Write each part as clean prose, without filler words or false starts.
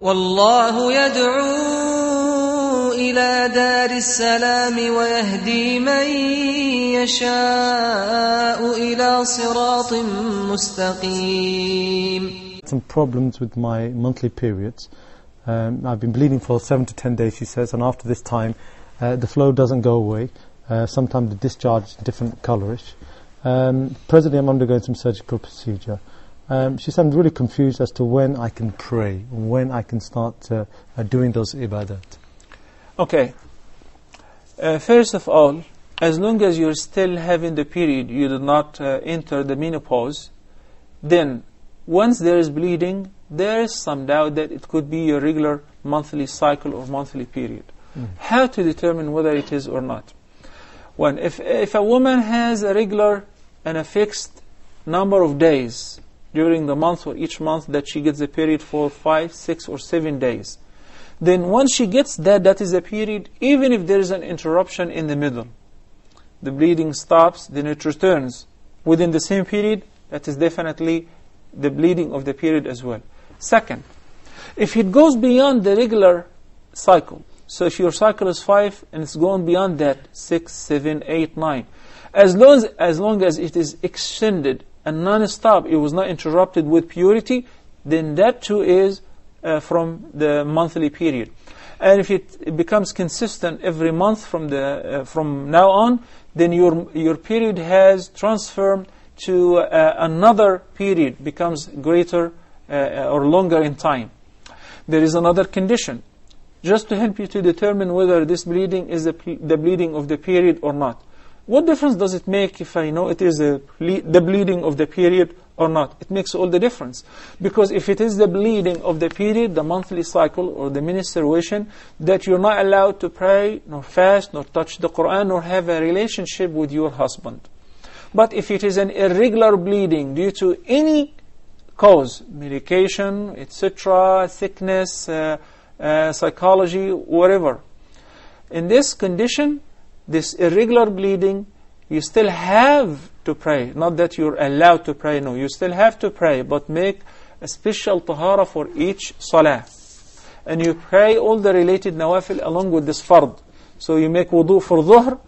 والله يدعو إلى دار السلام ويهدي من يشاء إلى صراط مستقيم. Some problems with my monthly periods. I've been bleeding for 7 to 10 days, she says, and after this time the flow doesn't go away. Sometimes the discharge is different colourish. Presently I'm undergoing some surgical procedure. She said I'm really confused as to when I can pray, when I can start doing those ibadat. Okay. First of all, as long as you're still having the period, you do not enter the menopause, then once there is bleeding, there is some doubt that it could be your regular monthly cycle or monthly period. How to determine whether it is or not? One, if a woman has a regular and a fixed number of days during the month or each month that she gets the period for 5, 6 or 7 days, then once she gets that is a period, even if there is an interruption in the middle, the bleeding stops, then it returns within the same period, that is definitely the bleeding of the period as well. Second, if it goes beyond the regular cycle, so if your cycle is 5 and it's gone beyond that, 6, 7, 8, 9, as long as it is extended and non-stop, it was not interrupted with purity, then that too is from the monthly period. And if it becomes consistent every month from now on, then your period has transformed to another period, becomes greater or longer in time. There is another condition, just to help you to determine whether this bleeding is the bleeding of the period or not. What difference does it make if I know it is the bleeding of the period or not? It makes all the difference. Because if it is the bleeding of the period, the monthly cycle or the menstruation, that you're not allowed to pray, nor fast, nor touch the Quran, nor have a relationship with your husband. But if it is an irregular bleeding due to any cause, medication, etc., sickness, psychology, whatever, in this condition, this irregular bleeding, you still have to pray. Not that you're allowed to pray, no. You still have to pray, but make a special tahara for each salah. And you pray all the related nawafil along with this fard. So you make wudu for dhuhr,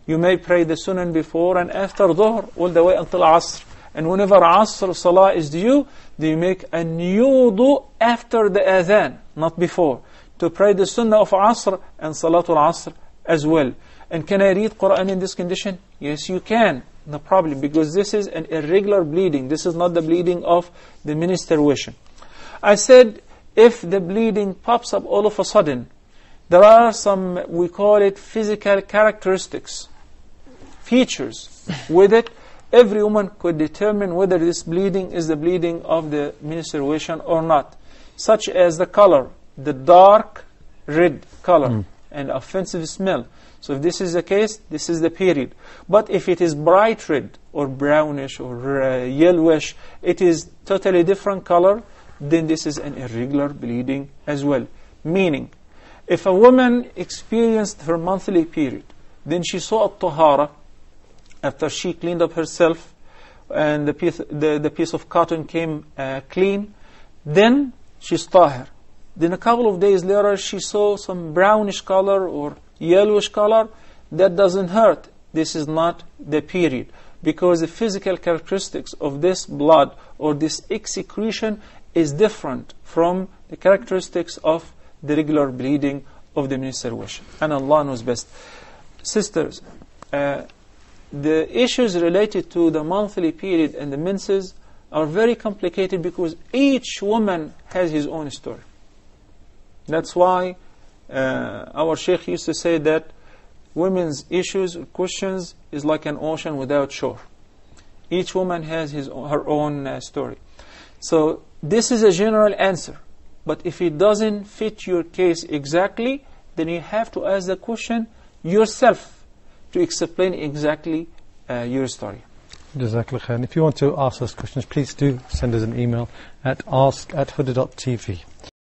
you may pray the sunan before and after dhuhr, all the way until asr. And whenever asr salah is due, then you make a new wudu after the adhan, not before, to pray the sunnah of asr and salatul asr as well. And can I read Quran in this condition? Yes, you can. No problem, because this is an irregular bleeding. This is not the bleeding of the menstruation. I said, if the bleeding pops up all of a sudden, there are some, we call it physical characteristics, features with it. Every woman could determine whether this bleeding is the bleeding of the menstruation or not. Such as the color, the dark red color, and offensive smell. So if this is the case, this is the period. But if it is bright red or brownish or yellowish, it is totally different color, then this is an irregular bleeding as well. Meaning, if a woman experienced her monthly period, then she saw a tahara after she cleaned up herself and the piece of cotton came clean, then she's tahir. Then a couple of days later she saw some brownish color or yellowish color. That doesn't hurt. This is not the period, because the physical characteristics of this blood or this excretion is different from the characteristics of the regular bleeding of the menstruation. And Allah knows best. Sisters, the issues related to the monthly period and the menses are very complicated, because each woman has his own story. That's why our Sheikh used to say that women's issues or questions is like an ocean without shore. Each woman has her own story. So this is a general answer. But if it doesn't fit your case exactly, then you have to ask the question yourself to explain exactly your story. Jazakallah khair. If you want to ask us questions, please do send us an email at ask@huda.tv.